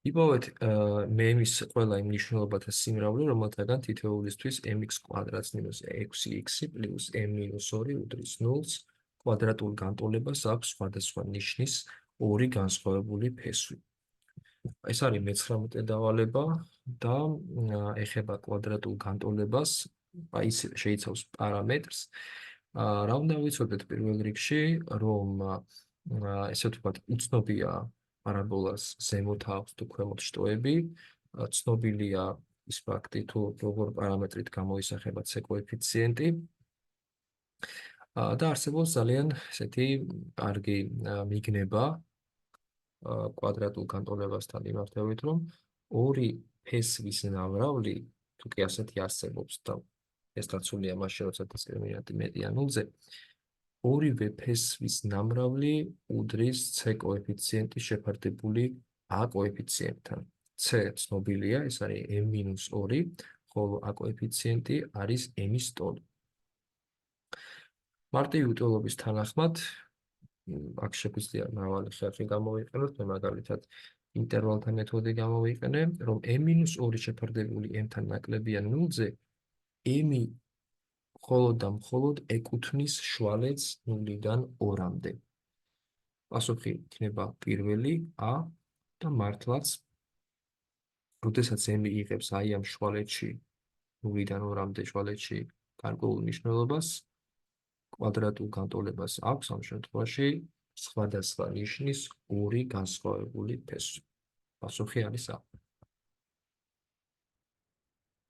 იპოვეთ მე-ის ყველა იმ მნიშვნელობათა სიმრავლე, რომელთაგან თითოეულისთვის mx კვადრატს მინუს 6x პლუს m-2 უდრის 0-ს კვადრატულ განტოლებას აქვს სხვადასხვა ნიშნის ორი განსხვავებული ფესვი. ეს არის მე-19 დავალება და ეხება კვადრატულ განტოლებას, ის შეიცავს პარამეტრს. რა უნდა ვიცოდეთ პირველ რიგში, რომ ესე ვთქვათ, უცნობია პარაბოლას ზემოთ აქვს თუ ქვემოთ შტოები, ცნობილია ის ფაქტი, თუ როგორ პარამეტრით გამოისახება c კოეფიციენტი და არსებობს ძალიან ესეთი კარგი მიგნება კვადრატულ განტოლებასთან მიმართებით, რომ ორი ფესვის ნამრავლი, თუ კი ასეთი არსებობს და ეს დაცულია მაშინ, როცა დისკრიმინანტი მეტია ნულზე, ორივე ფესვის ნამრავლი უდრის c კოეფიციენტის შეფარდებული a კოეფიციენტთან. c ცნობილია, ეს არის m-2, ხოლო a კოეფიციენტი არის m-ის ტოლი. მარტივი უტოლობის თანახმად, აქ შეგვიძლია მრავალი ხერხი გამოვიყენოთ, მე მაგალითად ინტერვალთა მეთოდი გამოვიყენე, რომ m-2 შეფარდებული m-თან ნაკლებია 0-ზე, m მხოლოდ და მხოლოდ ეკუთვნის შვალეთს 0-დან 2-მდე. პასუხი იქნება პირველი a და მართლაც, როდესაც m იღებს აი ამ შვალეთში 0-დან 2-მდე შვალეთში გარკვეულ მნიშვნელობას, კვადრატულ განტოლებას აქვს ამ შემთხვევაში სხვადასხვა ნიშნის ორი განსხვავებული ფესვი. პასუხი არის a.